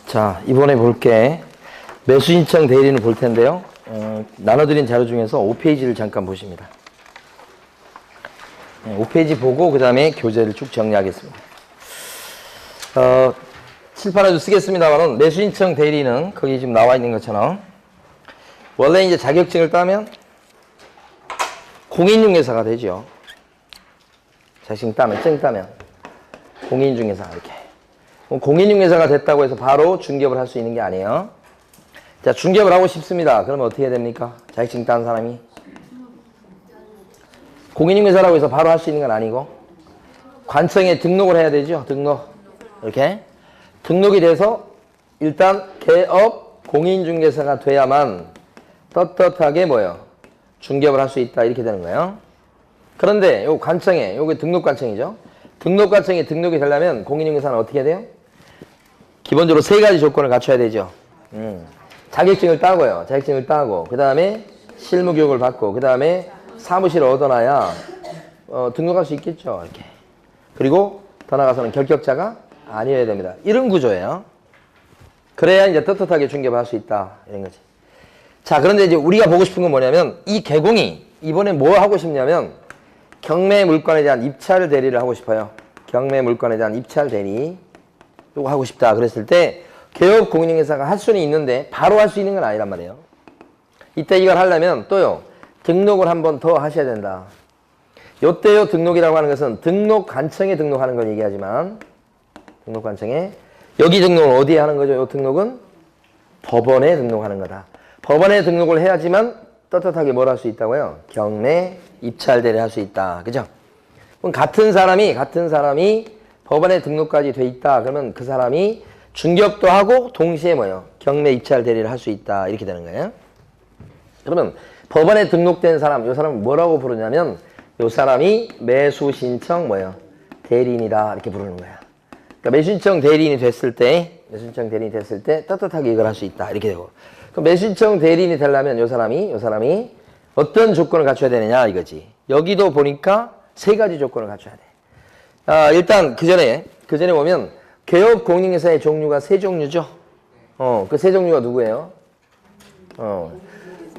자, 이번에 볼게 매수 신청 대리인을 볼 텐데요. 나눠드린 자료 중에서 5페이지를 잠깐 보십니다. 5페이지 보고 그 다음에 교재를 쭉 정리하겠습니다. 칠판에도 쓰겠습니다만은 매수 신청 대리인은 거기 지금 나와 있는 것처럼 원래 이제 자격증을 따면 공인중개사가 되죠. 자격증 따면, 증 따면 공인중개사가 이렇게. 공인중개사가 됐다고 해서 바로 중개업을 할 수 있는 게 아니에요. 자, 중개업을 하고 싶습니다. 그러면 어떻게 해야 됩니까? 자격증 딴 사람이. 공인중개사라고 해서 바로 할 수 있는 건 아니고 관청에 등록을 해야 되죠. 등록. 이렇게. 등록이 돼서 일단 개업 공인중개사가 돼야만 떳떳하게 뭐예요? 중개업을 할 수 있다. 이렇게 되는 거예요. 그런데 요 관청에, 요게 등록관청이죠. 등록관청에 등록이 되려면 공인중개사는 어떻게 해야 돼요? 기본적으로 3가지 조건을 갖춰야 되죠. 자격증을 따고요. 자격증을 따고 그 다음에 실무교육을 받고 그 다음에 사무실을 얻어놔야 등록할 수 있겠죠. 이렇게. 그리고 더 나아가서는 결격자가 아니어야 됩니다. 이런 구조예요. 그래야 이제 떳떳하게 중개업을 할 수 있다. 이런 거지. 자, 그런데 이제 우리가 보고 싶은 건 뭐냐면 이 개공이 이번에 뭐 하고 싶냐면 경매 물건에 대한 입찰 대리를 하고 싶어요. 경매 물건에 대한 입찰 대리. 이거 하고 싶다. 그랬을 때 개업 공인중개사가 할 수는 있는데 바로 할 수 있는 건 아니란 말이에요. 이때 이걸 하려면 또요. 등록을 한 번 더 하셔야 된다. 요때요 등록이라고 하는 것은 등록관청에 등록하는 걸 얘기하지만 등록관청에 여기 등록을 어디에 하는 거죠? 요 등록은 법원에 등록하는 거다. 법원에 등록을 해야지만 떳떳하게 뭘 할 수 있다고요? 경매 입찰 대리를 할 수 있다. 그죠? 그럼 같은 사람이 법원에 등록까지 돼 있다. 그러면 그 사람이 중개업도 하고 동시에 뭐예요? 경매 입찰 대리를 할 수 있다. 이렇게 되는 거예요. 그러면 법원에 등록된 사람, 요 사람은 뭐라고 부르냐면 요 사람이 매수 신청 뭐예요? 대리인이다. 이렇게 부르는 거야. 그러니까 매수 신청 대리인이 됐을 때 떳떳하게 이걸 할 수 있다. 이렇게 되고. 그럼 매수 신청 대리인이 되려면 요 사람이 어떤 조건을 갖춰야 되느냐 이거지. 여기도 보니까 3가지 조건을 갖춰야 돼. 일단 그 전에 보면 개업 공인중개사의 종류가 3종류죠. 그 3종류가 누구예요?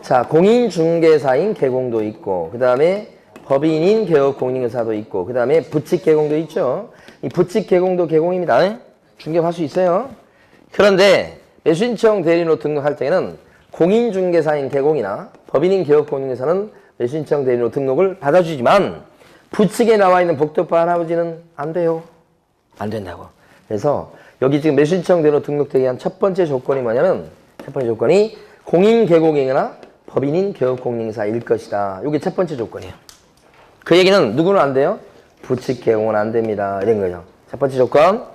자, 공인중개사인 개공도 있고, 그 다음에 법인인 개업 공인중개사도 있고, 그 다음에 부칙 개공도 있죠. 이 부칙 개공도 개공입니다. 중개업할 수 있어요. 그런데 매수신청 대리인으로 등록할 때에는 공인중개사인 개공이나 법인인 개업 공인중개사는 매수신청 대리인으로 등록을 받아주지만 부칙에 나와 있는 복덕바 할아버지는 안 돼요. 안 된다고. 그래서 여기 지금 매수신청 대리인으로 등록되기 위한 첫 번째 조건이 뭐냐면 첫 번째 조건이 공인 개공이거나 법인인 개업 공인중개사일 것이다. 이게 첫 번째 조건이에요. 그 얘기는 누구는 안 돼요? 부칙 개공은 안 됩니다. 이런 거죠. 첫 번째 조건.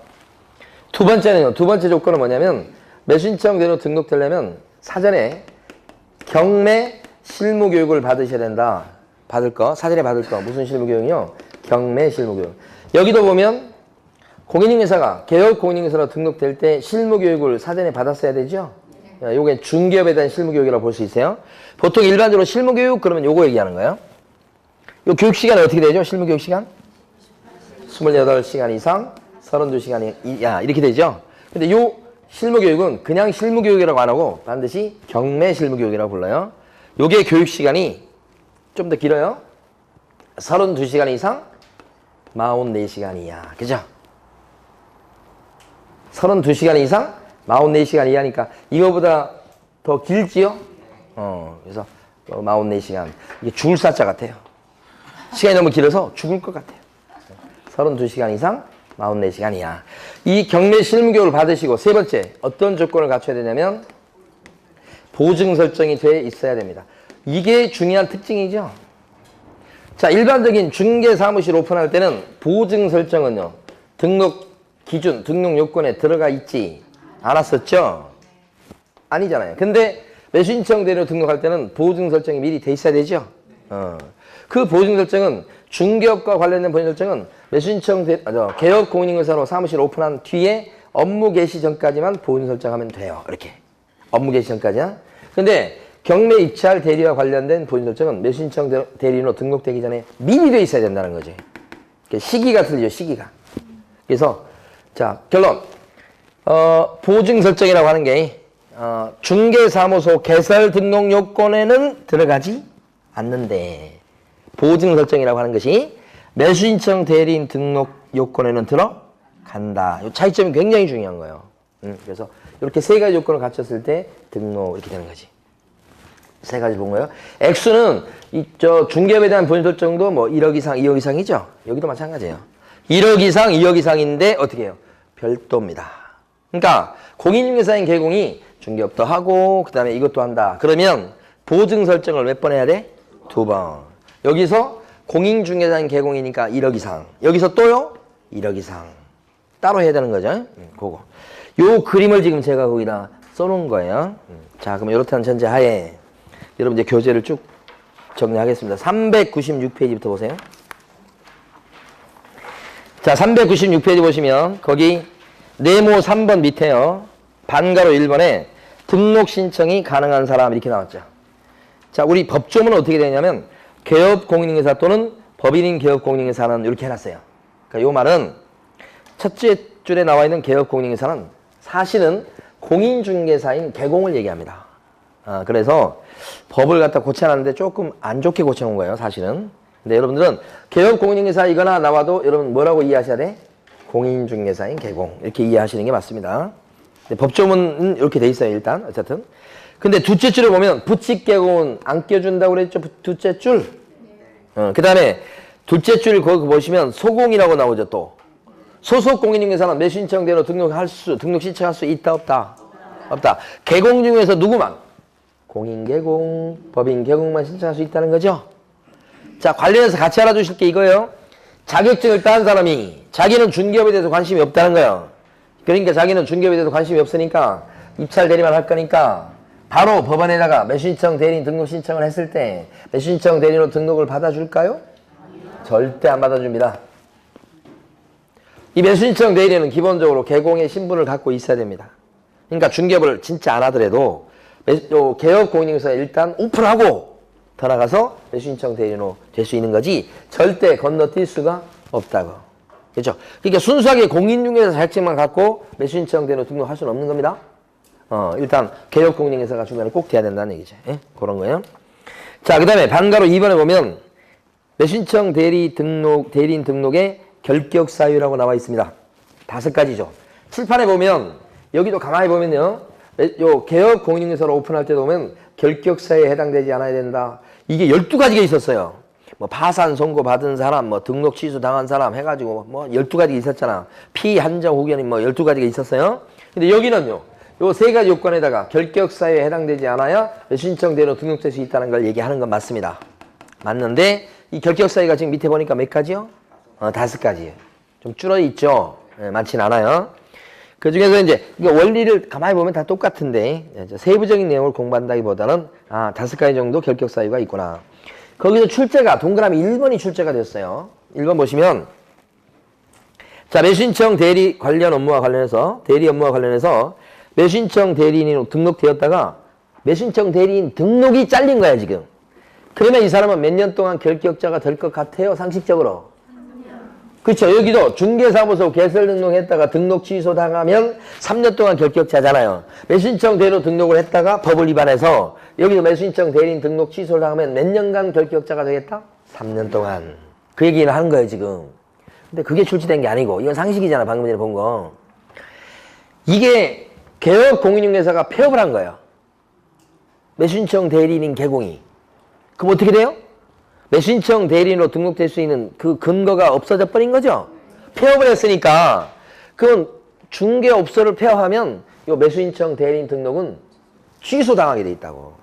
두 번째는요. 두 번째 조건은 뭐냐면 매수신청 대리인으로 등록되려면 사전에 경매 실무교육을 받으셔야 된다. 사전에 받을 거. 무슨 실무교육이요? 경매 실무교육. 여기도 보면 공인중개사가 개업 공인중개사로 등록될 때 실무교육을 사전에 받았어야 되죠? 요게 중개업에 대한 실무교육이라고 볼 수 있어요. 보통 일반적으로 실무교육 그러면 요거 얘기하는 거예요. 요 교육 시간이 어떻게 되죠? 실무교육 시간? 28시간 이상 32시간 이하 이렇게 되죠. 근데 요 실무교육은 그냥 실무교육이라고 안 하고 반드시 경매 실무교육이라고 불러요. 요게 교육 시간이 좀 더 길어요. 32시간 이상 44시간 이하. 그죠? 32시간 이상 44시간 이하니까 이거보다 더 길지요? 그래서 44시간. 이게 죽을 사자 같아요. 시간이 너무 길어서 죽을 것 같아요. 32시간 이상 44시간 이하. 이 경매 실무교육을 받으시고 세 번째 어떤 조건을 갖춰야 되냐면 보증 설정이 돼 있어야 됩니다. 이게 중요한 특징이죠. 자, 일반적인 중개사무실 오픈할 때는 보증 설정은요. 등록 기준, 등록 요건에 들어가 있지 않았었죠? 아니잖아요. 근데 매수신청 대리로 등록할 때는 보증 설정이 미리 돼 있어야 되죠? 그 보증 설정은 중개업과 관련된 보증 설정은 매수신청 개업 공인중개사로 사무실 오픈한 뒤에 업무 개시 전까지만 보증 설정하면 돼요. 이렇게. 업무 개시 전까지야. 근데 경매 입찰 대리와 관련된 보증 설정은 매수신청 대리인으로 등록되기 전에 미리 돼 있어야 된다는 거지. 시기가 틀리죠, 시기가. 그래서 자, 결론. 보증 설정이라고 하는 게 중개사무소 개설 등록 요건에는 들어가지 않는데 보증 설정이라고 하는 것이 매수신청 대리인 등록 요건에는 들어간다. 이 차이점이 굉장히 중요한 거예요. 그래서 이렇게 세 가지 요건을 갖췄을 때 등록 이렇게 되는 거지. 세 가지 본 거예요. 액수는 중개업에 대한 보증 설정도 뭐 1억 이상, 2억 이상이죠. 여기도 마찬가지예요. 1억 이상, 2억 이상인데 어떻게 해요? 별도입니다. 그러니까 공인중개사인 개공이 중개업도 하고 그다음에 이것도 한다. 그러면 보증 설정을 몇 번 해야 돼? 2번. 여기서 공인중개사인 개공이니까 1억 이상. 여기서 또요? 1억 이상. 따로 해야 되는 거죠. 그거. 요 그림을 지금 제가 거기다 써놓은 거예요. 자, 그럼 이렇다는 전제 하에 여러분 이제 교재를 쭉 정리하겠습니다. 396페이지부터 보세요. 자, 396페이지 보시면 거기 네모 3번 밑에요. 반가로 1번에 등록 신청이 가능한 사람 이렇게 나왔죠. 자, 우리 법조문은 어떻게 되냐면 개업 공인중개사 또는 법인인 개업 공인중개사는 이렇게 해놨어요. 그러니까 요 말은 첫째 줄에 나와 있는 개업 공인중개사는 사실은 공인중개사인 개공을 얘기합니다. 그래서 법을 갖다 고쳐놨는데 조금 안 좋게 고쳐놓은 거예요, 사실은. 근데 여러분들은 개업 공인중개사이거나 나와도 여러분 뭐라고 이해하셔야 돼? 공인중개사인 개공. 이렇게 이해하시는 게 맞습니다. 근데 법조문은 이렇게 돼 있어요, 일단. 어쨌든. 근데 둘째 줄에 보면 부칙 개공은 안 껴준다고 그랬죠, 둘째 줄. 그 다음에 둘째 줄 거기 보시면 소공이라고 나오죠, 또. 소속 공인중개사는 매수신청대로 등록 신청할 수 있다, 없다? 없다. 개공 중에서 누구만? 공인개공, 법인개공만 신청할 수 있다는 거죠. 자, 관련해서 같이 알아두실 게 이거예요. 자격증을 딴 사람이 자기는 중개업에 대해서 관심이 없다는 거예요. 그러니까 자기는 중개업에 대해서 관심이 없으니까 입찰 대리만 할 거니까 바로 법원에다가 매수신청 대리인 등록 신청을 했을 때 매수신청 대리인으로 등록을 받아줄까요? 절대 안 받아줍니다. 이 매수신청 대리인은 기본적으로 개공의 신분을 갖고 있어야 됩니다. 그러니까 중개업을 진짜 안 하더라도 개업 공인중개사 일단 오픈하고 더 나가서 매수신청 대리인으로 될 수 있는 거지 절대 건너뛸 수가 없다고. 그렇죠? 그러니까 순수하게 공인중개사 자격증만 갖고 매수신청 대리인으로 등록할 수는 없는 겁니다. 일단 개업 공인중개사가 중간에 꼭 돼야 된다는 얘기죠. 예? 그런 거예요. 자, 그 다음에 반가로 2번에 보면 매수신청 대리인 등록의 결격 사유라고 나와 있습니다. 5가지죠. 칠판에 보면 여기도 가만히 보면요. 요 개업 공인중개사로 오픈할 때도 보면 결격 사유에 해당되지 않아야 된다. 이게 12가지가 있었어요. 뭐 파산 선고 받은 사람, 뭐 등록 취소 당한 사람 해가지고 뭐 12가지가 있었잖아. 피한정 후견이 뭐 12가지가 있었어요. 근데 여기는요. 요 3가지 요건에다가 결격 사유에 해당되지 않아야 신청대로 등록될 수 있다는 걸 얘기하는 건 맞습니다. 맞는데 이 결격 사유가 지금 밑에 보니까 몇 가지요? 5가지예요. 좀 줄어 있죠. 네, 많진 않아요. 그 중에서 이제 원리를 가만히 보면 다 똑같은데 세부적인 내용을 공부한다기보다는 5가지 정도 결격 사유가 있구나. 거기서 출제가 동그라미 1번이 출제가 됐어요. 1번 보시면 자, 매수신청 대리 관련 업무와 관련해서 대리 업무와 관련해서 매수신청 대리인으로 등록되었다가 매수신청 대리인 등록이 잘린 거야 지금. 그러면 이 사람은 몇 년 동안 결격자가 될 것 같아요? 상식적으로. 그렇죠. 여기도 중개사무소 개설 등록했다가 등록 취소 당하면 3년 동안 결격자잖아요. 매수신청 대리로 등록을 했다가 법을 위반해서 여기도 매수신청 대리인 등록 취소를 당하면 몇 년간 결격자가 되겠다? 3년 동안. 그 얘기를 하는 거예요 지금. 근데 그게 출제된 게 아니고 이건 상식이잖아. 방금 전에 본 거. 이게 개업 공인중개사가 폐업을 한 거예요. 매수신청 대리인 개공이. 그럼 어떻게 돼요? 매수신청 대리인으로 등록될 수 있는 그 근거가 없어져 버린 거죠. 폐업을 했으니까 그건 중개업소를 폐업하면 이 매수신청 대리인 등록은 취소당하게 돼 있다고.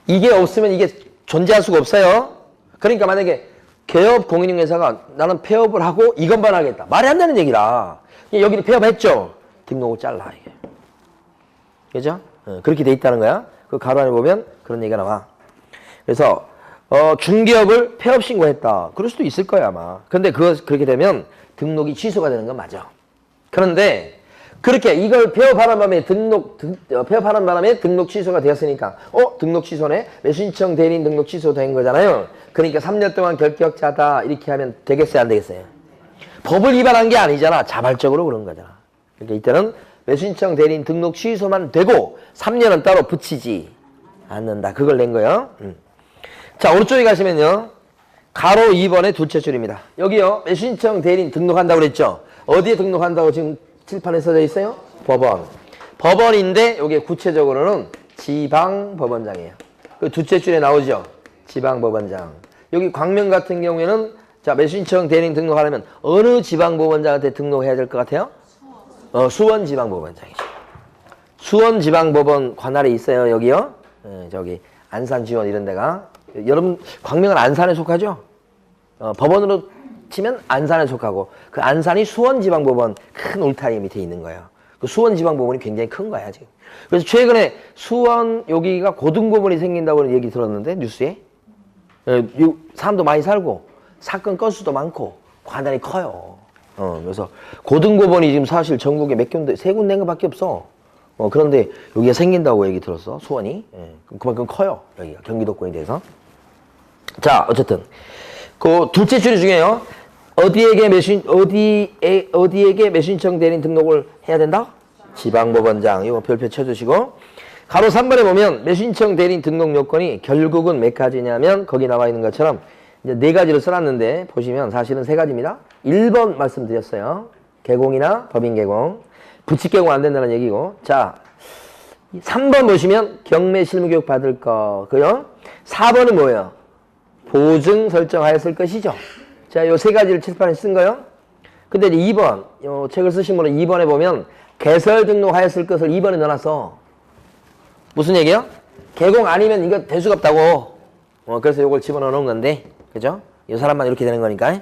이게 없으면 이게 존재할 수가 없어요. 그러니까 만약에 개업 공인중개사가 나는 폐업을 하고 이것만 하겠다. 말이 안 되는 얘기라. 여기는 폐업했죠. 등록을 잘라 이게. 그죠? 그렇게 돼 있다는 거야. 그 가로 안에 보면 그런 얘기가 나와. 그래서 중개업을 폐업 신고했다. 그럴 수도 있을 거야 아마. 근데 그렇게 되면 등록이 취소가 되는 건 맞아. 그런데 그렇게 이걸 폐업하는 바람에 등록 취소가 되었으니까 등록 취소네? 매수신청 대리인 등록 취소된 거잖아요. 그러니까 3년 동안 결격자다 이렇게 하면 되겠어요 안 되겠어요? 법을 위반한 게 아니잖아. 자발적으로 그런 거잖아. 그러니까 이때는 매수신청 대리인 등록 취소만 되고 3년은 따로 붙이지 않는다. 그걸 낸 거예요. 자, 오른쪽에 가시면요. 가로 2번의 둘째 줄입니다. 여기요. 매수신청 대리인 등록한다고 그랬죠. 어디에 등록한다고 지금 칠판에 써져 있어요? 법원. 법원인데 여기 구체적으로는 지방법원장이에요. 그 둘째 줄에 나오죠. 지방법원장. 여기 광명 같은 경우에는 자, 매수신청 대리인 등록하려면 어느 지방법원장한테 등록해야 될 것 같아요? 수원지방법원장이죠. 수원지방법원 관할에 있어요. 여기요. 저기 안산, 지원 이런 데가. 여러분 광명은 안산에 속하죠? 법원으로 치면 안산에 속하고 그 안산이 수원지방법원 큰 울타리 밑에 있는 거예요. 그 수원지방법원이 굉장히 큰 거야 지금. 그래서 최근에 수원 여기가 고등법원이 생긴다고 얘기 들었는데 뉴스에 사람도 많이 살고 사건 건수도 많고 관할이 커요. 그래서 고등법원이 지금 사실 전국에 몇 군데, 세 군데인가밖에 없어. 그런데 여기가 생긴다고 얘기 들었어. 수원이. 그만큼 커요. 여기가 경기도권에 대해서. 자, 어쨌든 그 둘째 줄이 중요해요. 어디에게 매수신청 대리인 등록을 해야 된다? 지방법원장. 이거 별표 쳐주시고. 가로 3번에 보면 매수신청 대리인 등록 요건이 결국은 몇 가지냐면 거기 나와 있는 것처럼 이제 네 가지로 써놨는데 보시면 사실은 세 가지입니다. 1번 말씀드렸어요. 개공이나 법인 개공. 부칙 개공 안 된다는 얘기고. 자, 3번 보시면 경매 실무교육 받을 거. 그요? 4번은 뭐예요? 보증 설정하였을 것이죠. 자, 요 세 가지를 칠판에 쓴 거요. 근데 이제 2번, 요 책을 쓰신 분은 2번에 보면 개설 등록하였을 것을 2번에 넣어놨어. 무슨 얘기요? 개공 아니면 이거 될 수가 없다고. 그래서 요걸 집어넣어 놓은 건데. 그죠? 이 사람만 이렇게 되는 거니까. 예.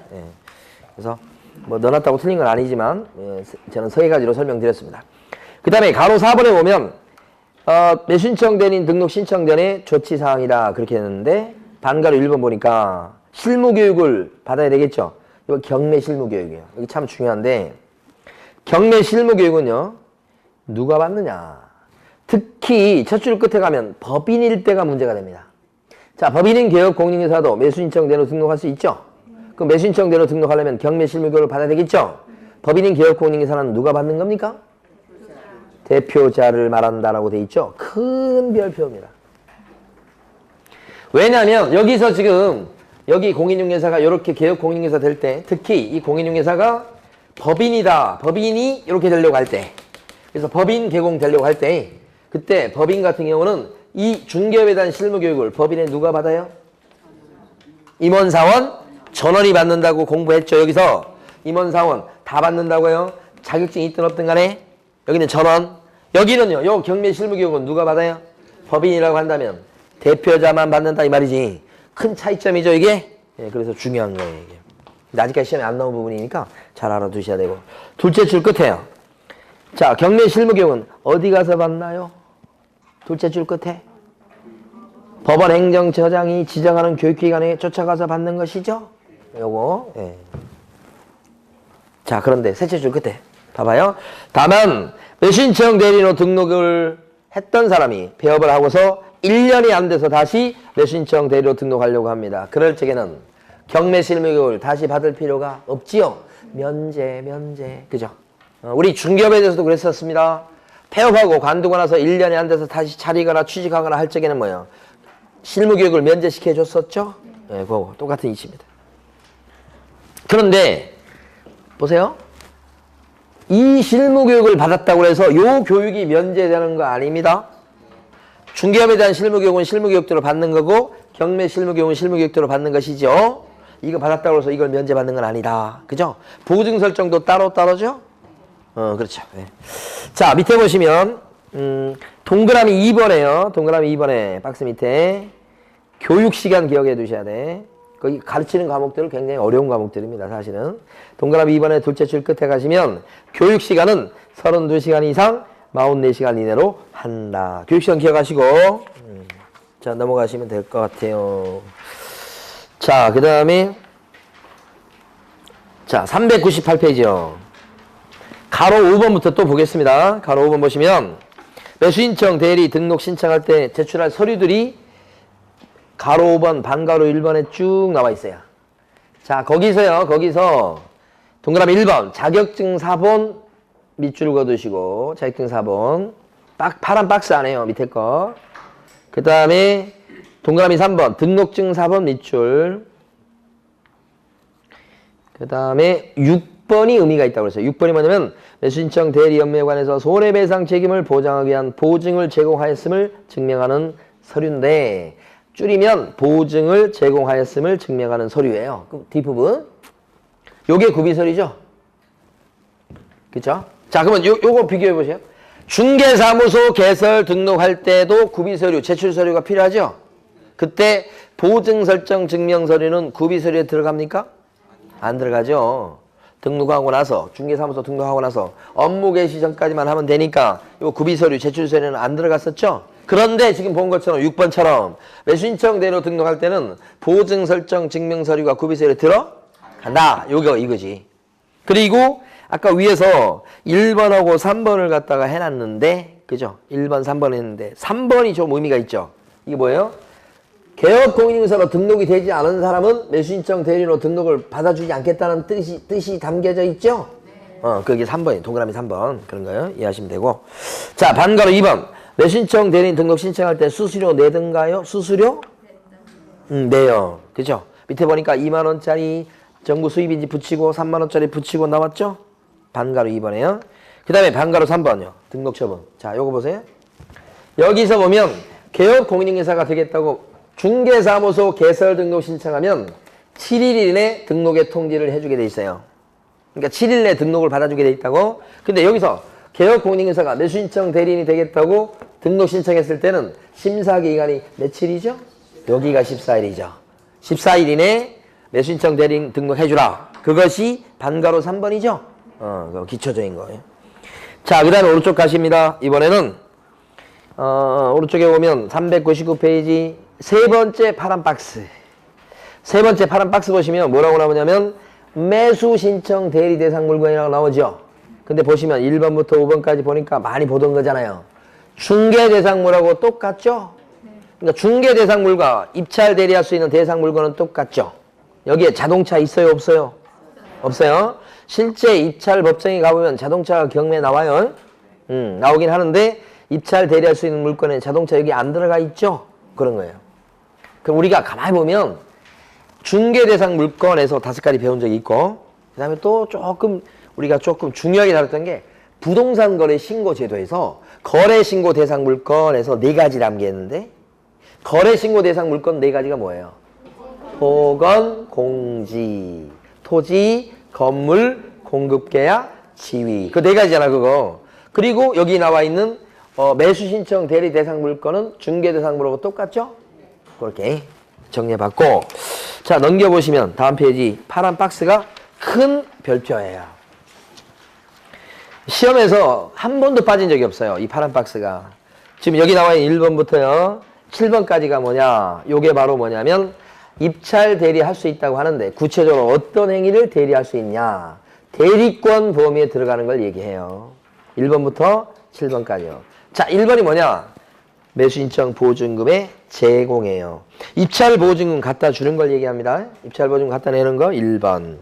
그래서 뭐 넣어놨다고 틀린 건 아니지만 저는 세 가지로 설명드렸습니다. 그 다음에 가로 4번에 보면 매수신청 대리인 등록 신청 전에 조치사항이다 그렇게 했는데 반가로 1번 보니까 실무교육을 받아야 되겠죠. 이거 경매 실무교육이에요. 이게 참 중요한데 경매 실무교육은요. 누가 받느냐. 특히 첫 줄 끝에 가면 법인일 때가 문제가 됩니다. 자, 법인인 개업 공인인사도 매수신청대로 등록할 수 있죠. 그럼 매수신청대로 등록하려면 경매 실무교육을 받아야 되겠죠. 법인인 개업 공인인사는 누가 받는 겁니까? 대표자를 말한다라고 돼 있죠. 큰 별표입니다. 왜냐하면 여기서 지금 여기 공인중개사가 이렇게 개업 공인중개사 될 때 특히 이 공인중개사가 법인이다. 법인이 이렇게 되려고 할 때 그래서 법인 개공 되려고 할 때 그때 법인 같은 경우는 이 중개업에 대한 실무교육을 법인에 누가 받아요? 임원사원 전원이 받는다고 공부했죠. 여기서 임원사원 다 받는다고요. 자격증이 있든 없든 간에 여기는 전원. 여기는요. 요 경매 실무교육은 누가 받아요? 법인이라고 한다면 대표자만 받는다 이 말이지. 큰 차이점이죠 이게. 예, 그래서 중요한 거예요 이게. 근데 아직까지 시험에 안 나온 부분이니까 잘 알아두셔야 되고. 둘째 줄 끝에요. 자, 경매 실무교육은 어디 가서 받나요? 둘째 줄 끝에 법원 행정처장이 지정하는 교육기관에 쫓아가서 받는 것이죠. 요거. 예. 자, 그런데 셋째 줄 끝에 봐봐요. 다만 매수신청 대리인으로 등록을 했던 사람이 폐업을 하고서 1년이 안 돼서 다시 매수신청 대리로 등록하려고 합니다. 그럴 적에는 경매 실무교육을 다시 받을 필요가 없지요. 면제. 그죠? 우리 중개업에 대해서도 그랬었습니다. 폐업하고 관두고 나서 1년이 안 돼서 다시 차리거나 취직하거나 할 적에는 뭐예요? 실무교육을 면제시켜 줬었죠? 네, 그거 똑같은 이치입니다. 그런데 보세요. 이 실무교육을 받았다고 해서 요 교육이 면제되는 거 아닙니다. 중개업에 대한 실무교육은 실무교육대로 받는 거고 경매 실무교육은 실무교육대로 받는 것이죠. 이거 받았다고 해서 이걸 면제받는 건 아니다. 그죠? 보증 설정도 따로죠? 그렇죠. 네. 자, 밑에 보시면 동그라미 2번에요. 동그라미 2번에 박스 밑에 교육시간 기억해 두셔야 돼. 거기 가르치는 과목들은 굉장히 어려운 과목들입니다. 사실은. 동그라미 2번에 둘째 줄 끝에 가시면 교육시간은 32시간 이상 44시간 이내로 한다. 교육시간 기억하시고 자, 넘어가시면 될 것 같아요. 자, 그 다음에 자, 398페이지요. 가로 5번부터 또 보겠습니다. 가로 5번 보시면 매수신청 대리 등록 신청할 때 제출할 서류들이 가로 5번, 반가로 1번에 쭉 나와 있어요. 자, 거기서 동그라미 1번 자격증 사본 밑줄 그어두시고 자격증 4번 파란 박스 안에요. 밑에 거. 그 다음에 동그라미 3번 등록증 4번 밑줄. 그 다음에 6번이 의미가 있다고 그랬어요. 6번이 뭐냐면 매수신청 대리 업무에 관해서 손해배상 책임을 보장하기 위한 보증을 제공하였음을 증명하는 서류인데 줄이면 보증을 제공하였음을 증명하는 서류예요. 그럼 뒷부분 요게 구비서류죠. 그쵸? 자, 그러면 요거 비교해 보세요. 중개사무소 개설 등록할 때도 구비서류, 제출서류가 필요하죠? 그때 보증설정 증명서류는 구비서류에 들어갑니까? 안 들어가죠. 등록하고 나서, 중개사무소 등록하고 나서 업무 개시 전까지만 하면 되니까 요 구비서류, 제출서류는 안 들어갔었죠? 그런데 지금 본 것처럼 6번처럼 매수신청 대로 등록할 때는 보증설정 증명서류가 구비서류에 들어간다. 이거지. 그리고 아까 위에서 1번하고 3번을 갖다가 해놨는데, 그죠? 1번, 3번 했는데, 3번이 좀 의미가 있죠? 이게 뭐예요? 개업공인인증서로 등록이 되지 않은 사람은 매수신청 대리로 등록을 받아주지 않겠다는 뜻이 담겨져 있죠? 그게 3번이에요. 동그라미 3번. 그런 거예요. 이해하시면 되고. 자, 반가로 2번. 매수신청 대리인 등록 신청할 때 수수료 내든가요? 수수료? 내요. 그죠? 밑에 보니까 2만원짜리 정부 수입인지 붙이고 3만원짜리 붙이고 나왔죠? 반가로 2번에요. 그 다음에 반가로 3번요. 등록 처분. 자, 요거 보세요. 여기서 보면 개업 공인인증사가 되겠다고 중개사무소 개설 등록 신청하면 7일 이내 등록의 통지를 해주게 돼 있어요. 그러니까 7일 내 등록을 받아주게 돼 있다고. 근데 여기서 개업 공인인증사가 매수신청 대리인이 되겠다고 등록 신청했을 때는 심사기간이 며칠이죠? 여기가 14일이죠. 14일 이내 매수신청 대리인 등록해주라. 그것이 반가로 3번이죠? 그거 기초적인 거예요. 자, 그 다음에 오른쪽 가십니다. 이번에는, 오른쪽에 보면 399페이지 세 번째 파란 박스. 세 번째 파란 박스 보시면 뭐라고 나오냐면 매수신청 대리 대상 물건이라고 나오죠? 근데 보시면 1번부터 5번까지 보니까 많이 보던 거잖아요. 중개 대상물하고 똑같죠? 그러니까 중개 대상물과 입찰 대리할 수 있는 대상 물건은 똑같죠? 여기에 자동차 있어요, 없어요? 없어요. 실제 입찰 법정에 가보면 자동차가 경매 나와요. 나오긴 하는데 입찰 대리할 수 있는 물건에 자동차 여기 안 들어가 있죠? 그런 거예요. 그럼 우리가 가만히 보면 중개 대상 물건에서 5가지 배운 적이 있고, 그 다음에 또 우리가 조금 중요하게 다뤘던 게 부동산 거래 신고 제도에서 거래 신고 대상 물건에서 4가지 담겼는데, 거래 신고 대상 물건 4가지가 뭐예요? 토건, 공지, 토지, 건물, 공급계약, 지위. 그 4가지잖아, 그거. 그리고 여기 나와 있는 매수신청 대리 대상 물건은 중개 대상물하고 똑같죠? 그렇게 정리해봤고, 자, 넘겨보시면 다음 페이지 파란 박스가 큰 별표예요. 시험에서 한 번도 빠진 적이 없어요, 이 파란 박스가. 지금 여기 나와 있는 1번부터요 7번까지가 뭐냐, 요게 바로 뭐냐면 입찰 대리할 수 있다고 하는데 구체적으로 어떤 행위를 대리할 수 있냐, 대리권 범위에 들어가는 걸 얘기해요. 1번부터 7번까지요. 자, 1번이 뭐냐, 매수신청 보증금의 제공이에요. 입찰 보증금 갖다 주는 걸 얘기합니다. 입찰 보증금 갖다 내는 거 1번.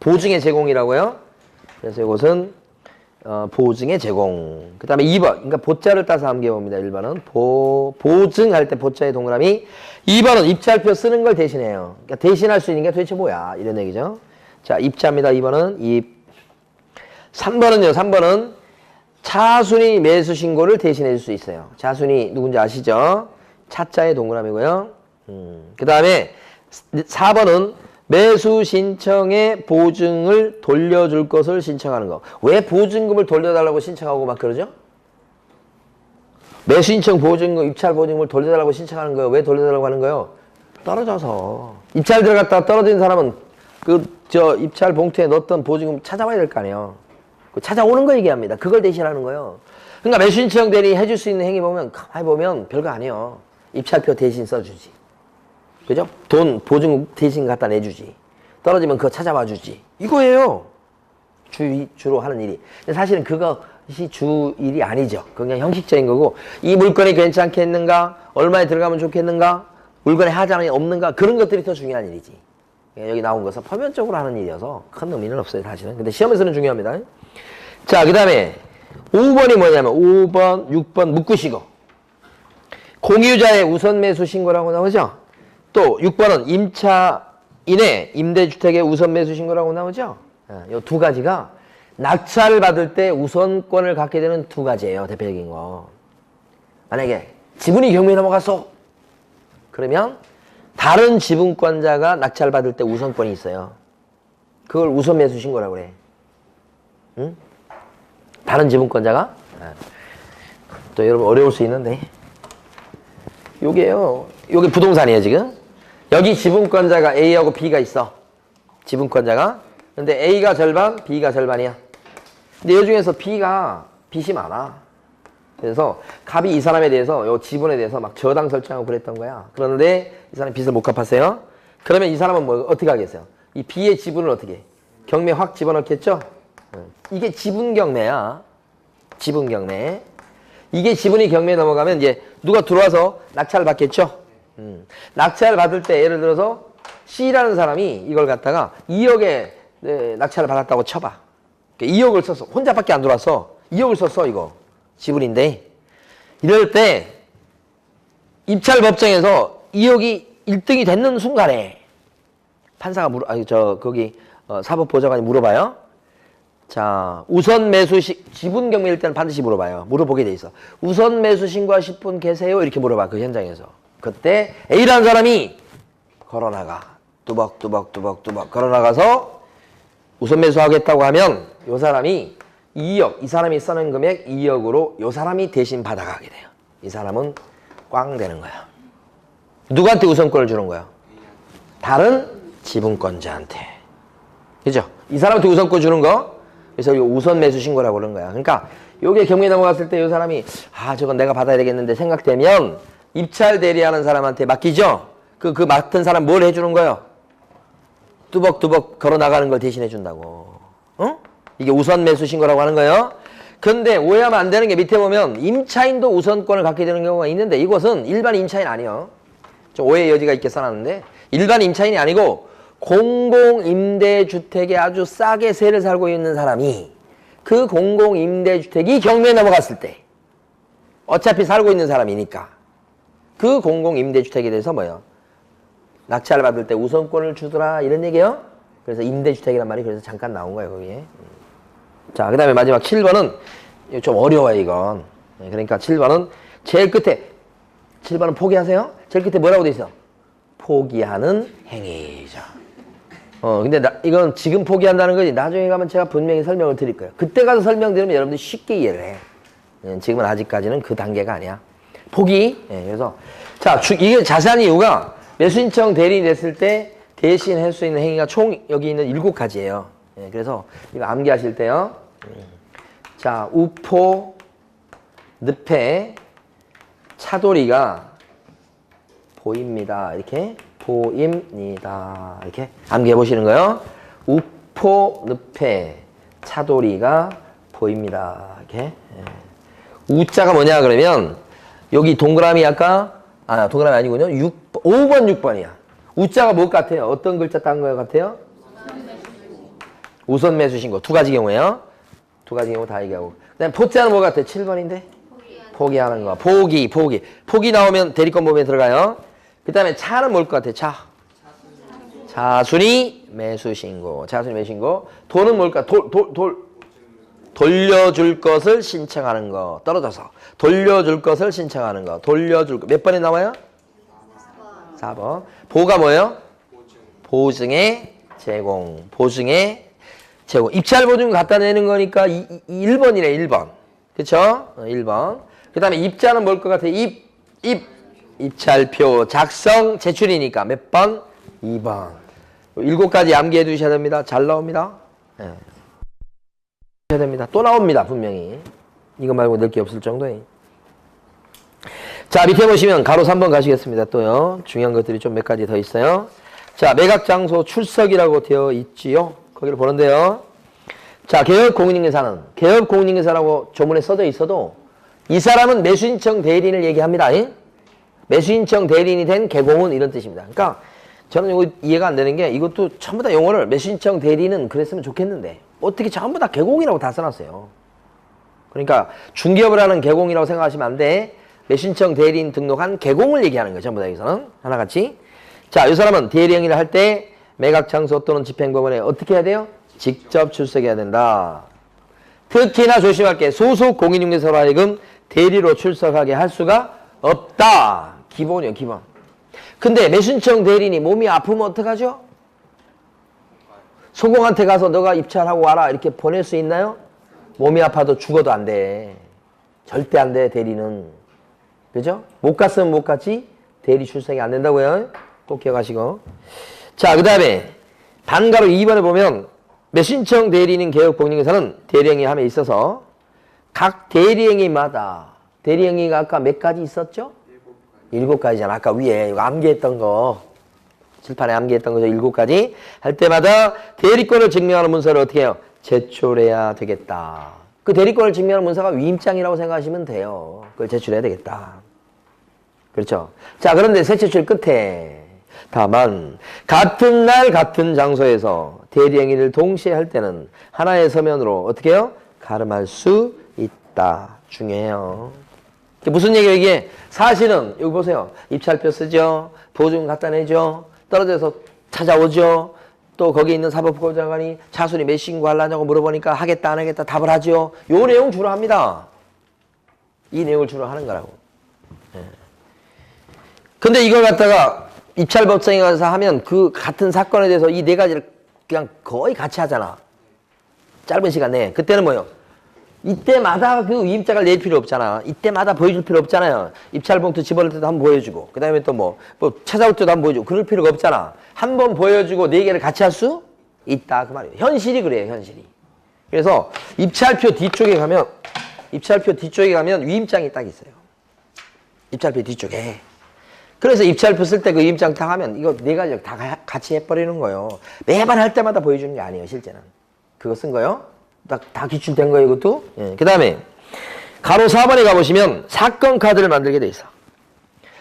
보증의 제공이라고요. 그래서 이것은 보증의 제공. 그 다음에 2번. 그러니까 보자를 따서 암기해봅니다. 1번은 보증할 때 보자의 동그라미. 2번은 입찰표 쓰는 걸 대신해요. 그러니까 대신할 수 있는 게 도대체 뭐야, 이런 얘기죠. 자, 입자입니다. 2번은 3번은요. 3번은 차순위 매수 신고를 대신해 줄 수 있어요. 차순위 누군지 아시죠? 차자의 동그라미고요. 그 다음에 4번은 매수 신청의 보증을 돌려줄 것을 신청하는 거. 왜 보증금을 돌려달라고 신청하고 막 그러죠? 매수 신청 보증금, 입찰 보증금을 돌려달라고 신청하는 거예요. 왜 돌려달라고 하는 거예요? 떨어져서. 입찰 들어갔다가 떨어진 사람은 입찰 봉투에 넣었던 보증금 찾아와야 될 거 아니에요. 찾아오는 거 얘기합니다. 그걸 대신하는 거예요. 그러니까 매수 신청 대리 해줄 수 있는 행위 보면 가만히 보면 별거 아니에요. 입찰표 대신 써주지. 그죠? 돈 보증금 대신 갖다 내주지. 떨어지면 그거 찾아와 주지. 이거예요. 주로 하는 일이. 근데 사실은 그것이 주 일이 아니죠. 그냥 형식적인 거고, 이 물건이 괜찮겠는가? 얼마에 들어가면 좋겠는가? 물건에 하자는 없는가? 그런 것들이 더 중요한 일이지. 여기 나온 것은 표면적으로 하는 일이어서 큰 의미는 없어요, 사실은. 근데 시험에서는 중요합니다. 자, 그 다음에 5번이 뭐냐면 5번, 6번 묶으시고 공유자의 우선 매수 신고라고 나오죠. 또 6번은 임차인의 임대주택의 우선 매수 신고라고 나오죠. 이 두 가지가 낙찰을 받을 때 우선권을 갖게 되는 두 가지예요. 대표적인 거. 만약에 지분이 경매에 넘어갔어. 그러면 다른 지분권자가 낙찰 받을 때 우선권이 있어요. 그걸 우선 매수 신고라고 그래. 응? 다른 지분권자가? 또 여러분 어려울 수 있는데. 요게요. 요게 부동산이에요, 지금. 여기 지분권자가 A하고 B가 있어. 지분권자가. 근데 A가 절반, B가 절반이야. 근데 이 중에서 B가 빚이 많아. 그래서 갑이 이 사람에 대해서 요 지분에 대해서 막 저당 설정하고 그랬던 거야. 그런데 이 사람이 빚을 못 갚았어요. 그러면 이 사람은 뭐 어떻게 하겠어요? 이 B의 지분을 어떻게 해? 경매 확 집어넣겠죠? 이게 지분 경매야. 지분 경매. 이게 지분이 경매에 넘어가면 이제 누가 들어와서 낙찰을 받겠죠? 낙찰을 받을 때 예를 들어서 C라는 사람이 이걸 갖다가 2억에 낙찰을 받았다고 쳐봐. 2억을 썼어. 혼자밖에 안 들어왔어. 2억을 썼어, 이거. 지분인데. 이럴 때 입찰 법정에서 2억이 1등이 됐는 순간에 판사가 사법보좌관이 물어봐요. 자, 우선 매수 지분 경매일 때는 반드시 물어봐요. 물어보게 돼 있어. 우선 매수 신고하실 분 계세요? 이렇게 물어봐, 그 현장에서. 그때 A라는 사람이 걸어나가. 뚜벅뚜벅 걸어나가서 우선 매수하겠다고 하면 이 사람이 2억, 이 사람이 써낸 금액 2억으로 이 사람이 대신 받아가게 돼요. 이 사람은 꽝 되는 거야. 누구한테 우선권을 주는 거야? 다른 지분권자한테. 그죠? 이 사람한테 우선권 주는 거. 그래서 이 우선 매수 신고라고 그러는 거야. 그러니까 요게 경매에 넘어갔을 때 이 사람이 저건 내가 받아야 되겠는데 생각되면 입찰 대리하는 사람한테 맡기죠? 그 맡은 사람 뭘 해주는 거예요? 뚜벅뚜벅 걸어 나가는 걸 대신해 준다고. 어? 이게 우선 매수 신고라고 하는 거예요. 근데 오해하면 안 되는 게 밑에 보면 임차인도 우선권을 갖게 되는 경우가 있는데 이것은 일반 임차인 아니에요. 좀 오해의 여지가 있게 써놨는데 일반 임차인이 아니고 공공임대주택에 아주 싸게 세를 살고 있는 사람이 그 공공임대주택이 경매에 넘어갔을 때 어차피 살고 있는 사람이니까 그 공공임대주택에 대해서 뭐예요? 낙찰을 받을 때 우선권을 주더라 이런 얘기예요. 그래서 임대주택이란 말이 그래서 잠깐 나온 거예요 거기에. 자, 그 다음에 마지막 7번은 좀 어려워요 이건. 그러니까 7번은 제일 끝에 7번은 포기하세요. 제일 끝에 뭐라고 돼 있어? 포기하는 행위죠. 근데 이건 지금 포기한다는 거지 나중에 가면 제가 분명히 설명을 드릴 거예요. 그때 가서 설명드리면 여러분들이 쉽게 이해를 해. 지금은 아직까지는 그 단계가 아니야. 포기. 그래서 자, 이게 자세한 이유가 매수신청 대리인이 됐을 때 대신 할 수 있는 행위가 총 여기 있는 7가지예요. 그래서 이거 암기하실 때요. 자, 우포, 늪에 차돌이가 보입니다. 이렇게 보입니다. 이렇게 암기해 보시는 거예요. 우포, 늪에 차돌이가 보입니다. 이렇게. 우자가 뭐냐 그러면 여기 동그라미 아까 동그라미 아니군요. 5번, 6번이야. 우자가 뭐 같아요? 어떤 글자 딴 거 같아요? 우선 매수 신고. 두 가지 경우에요. 두 가지 경우 다 얘기하고. 그 다음에 포자는 뭐 같아요? 7번인데? 포기하는 거. 포기. 포기 나오면 대리권 범위에 들어가요. 그 다음에 차는 뭘 것 같아요? 차순위 매수 신고. 차순위 매수 신고. 돈은 뭘까? 돌려줄 것을 신청하는 거. 떨어져서. 돌려줄 것을 신청하는 거. 돌려줄 거. 몇 번에 나와요? 4번. 보가 뭐예요? 보증의 제공. 보증의 제공. 입찰 보증 갖다 내는 거니까 1번이네, 1번. 그쵸? 1번. 그 다음에 입자는 뭘 것 같아요? 입찰표 작성 제출이니까 몇 번? 2번. 7가지 암기해 두셔야 됩니다. 잘 나옵니다. 네. 해야 됩니다. 또 나옵니다. 분명히. 이거 말고 낼 게 없을 정도에. 자, 밑에 보시면 가로 3번 가시겠습니다. 또요. 중요한 것들이 좀 몇 가지 더 있어요. 자, 매각 장소 출석이라고 되어 있지요. 거기를 보는데요. 자, 개업 공인인계사는 개업 공인인계사라고 조문에 써져 있어도 이 사람은 매수신청 대리인을 얘기합니다. 매수신청 대리인이 된 개공은 이런 뜻입니다. 그러니까 저는 이거 이해가 안 되는 게 이것도 전부 다 용어를 매수신청 대리인은 그랬으면 좋겠는데 어떻게 전부 다 개공이라고 다 써놨어요. 그러니까 중개업을 하는 개공이라고 생각하시면 안 돼. 매수신청 대리인 등록한 개공을 얘기하는 거예요. 전부 다 여기서는. 하나같이. 자, 이 사람은 대리 행위를 할 때 매각 장소 또는 집행법원에 어떻게 해야 돼요? 직접 출석해야 된다. 특히나 조심할 게 소속 공인중개사로 하여금 대리로 출석하게 할 수가 없다. 기본이요, 기본. 근데 매수신청 대리인이 몸이 아프면 어떡하죠? 소공한테 가서 너가 입찰하고 와라 이렇게 보낼 수 있나요? 몸이 아파도 죽어도 안 돼. 절대 안 돼, 대리는. 그죠? 못 갔으면 못 갔지 대리 출석이 안 된다고요. 꼭 기억하시고. 자, 그 다음에 반가로 2번에 보면 매수신청 대리인 개업공인중개사는 대리행위함에 있어서 각 대리행위마다 대리행위가 아까 몇 가지 있었죠? 7가지잖아. 아까 위에 이거 암기했던 거 칠판에 암기했던 거죠. 7가지 할 때마다 대리권을 증명하는 문서를 어떻게 해요? 제출해야 되겠다. 그 대리권을 증명하는 문서가 위임장이라고 생각하시면 돼요. 그걸 제출해야 되겠다. 그렇죠? 자, 그런데 세제출 끝에 다만 같은 날 같은 장소에서 대리행위를 동시에 할 때는 하나의 서면으로 어떻게 해요? 가름할 수 있다. 중요해요. 무슨 얘기예요 이게? 사실은 여기 보세요. 입찰표 쓰죠. 보증 갖다 내죠. 떨어져서 찾아오죠. 또 거기 있는 사법부장관이 차순위 몇 신고하려냐고 물어보니까 하겠다 안 하겠다 답을 하죠. 요 내용 주로 합니다. 이 내용을 주로 하는 거라고. 예. 근데 이걸 갖다가 입찰법정에 가서 하면 그 같은 사건에 대해서 이 4가지를 그냥 거의 같이 하잖아. 짧은 시간 내에. 그때는 뭐예요? 이때마다 그 위임장을 낼 필요 없잖아. 이때마다 보여줄 필요 없잖아요. 입찰봉투 집어넣을 때도 한번 보여주고 그 다음에 또 뭐 찾아올 때도 한번 보여주고 그럴 필요가 없잖아. 한 번 보여주고 4개를 같이 할 수 있다 그 말이에요. 현실이 그래요. 현실이. 그래서 입찰표 뒤쪽에 가면 위임장이 딱 있어요. 입찰표 뒤쪽에. 그래서 입찰표 쓸 때 그 위임장 딱 하면 이거 4가지 다 같이 해버리는 거예요. 매번 할 때마다 보여주는 게 아니에요. 실제는. 그거 쓴 거요. 다 기출된 거예요, 이것도. 예. 그 다음에, 가로 4번에 가보시면 사건 카드를 만들게 돼 있어.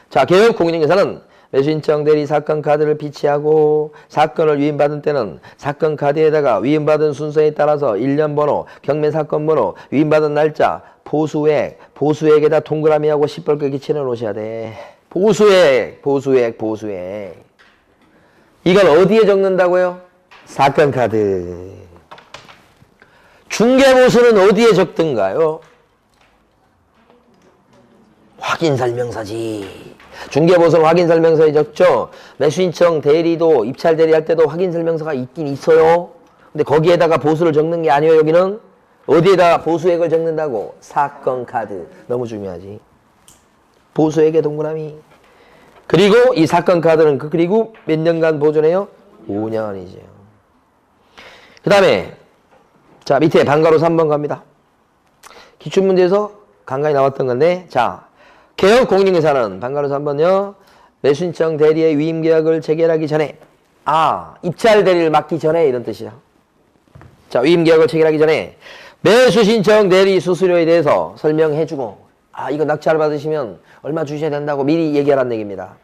자, 개업 공인중개사는 매수신청 대리 사건 카드를 비치하고 사건을 위임받은 때는 사건 카드에다가 위임받은 순서에 따라서 일련 번호, 경매 사건 번호, 위임받은 날짜, 보수액에다 동그라미하고 시뻘겋게 기칠해 놓으셔야 돼. 보수액. 이걸 어디에 적는다고요? 사건 카드. 중개보수는 어디에 적든가요? 확인설명서지. 중개보수는 확인설명서에 적죠. 매수신청 대리도 입찰 대리할 때도 확인설명서가 있긴 있어요. 근데 거기에다가 보수를 적는 게 아니에요. 여기는 어디에다가 보수액을 적는다고? 사건 카드. 너무 중요하지. 보수액의 동그라미. 그리고 이 사건 카드는 그리고 몇 년간 보존해요? 5년이죠. 그 다음에 자, 밑에 반가로 3번 갑니다. 기출문제에서 간간히 나왔던 건데, 자, 개업 공인중개사는 반가로 3번요. 매수신청 대리의 위임계약을 체결하기 전에, 입찰 대리를 맡기 전에 이런 뜻이야. 자, 위임계약을 체결하기 전에 매수신청 대리 수수료에 대해서 설명해주고, 이거 낙찰 받으시면 얼마 주셔야 된다고 미리 얘기하라는 얘기입니다.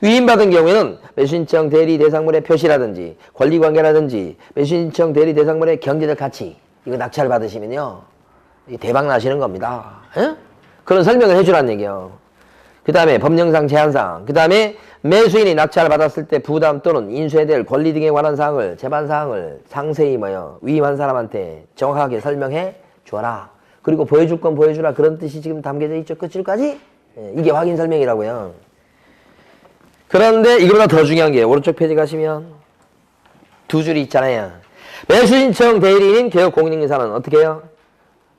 위임받은 경우에는 매수신청 대리 대상물의 표시라든지 권리관계라든지 매수신청 대리 대상물의 경제적 가치 이거 낙찰 받으시면요 대박 나시는 겁니다. 에? 그런 설명을 해주라는 얘기예요. 그 다음에 법령상 제한사항, 그 다음에 매수인이 낙찰을 받았을 때 부담 또는 인수해야 될 권리 등에 관한 사항을 재반사항을 상세히 위임한 사람한테 정확하게 설명해 줘라. 그리고 보여줄 건 보여주라. 그런 뜻이 지금 담겨져 있죠. 끝줄까지. 이게 확인 설명이라고요. 그런데 이거보다 더 중요한 게 오른쪽 페이지 가시면 2줄이 있잖아요. 매수신청 대리인 개업 공인중개사는 어떻게 해요?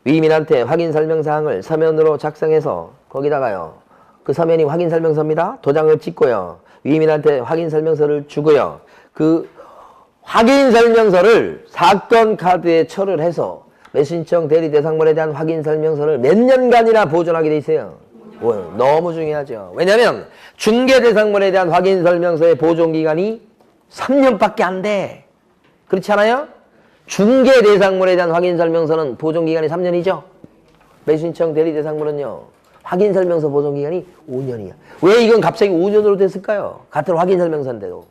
위임인한테 확인 설명사항을 서면으로 작성해서 거기다가요. 그 서면이 확인 설명서입니다. 도장을 찍고요. 위임인한테 확인 설명서를 주고요. 그 확인 설명서를 사건 카드에 처리를 해서 매수신청 대리 대상물에 대한 확인 설명서를 몇 년간이나 보존하게 돼 있어요. 너무 중요하죠. 왜냐하면 중개 대상물에 대한 확인 설명서의 보존 기간이 3년밖에 안 돼. 그렇지 않아요? 중개 대상물에 대한 확인 설명서는 보존 기간이 3년이죠. 매수신청 대리 대상물은요. 확인 설명서 보존 기간이 5년이야. 왜 이건 갑자기 5년으로 됐을까요? 같은 확인 설명서인데도.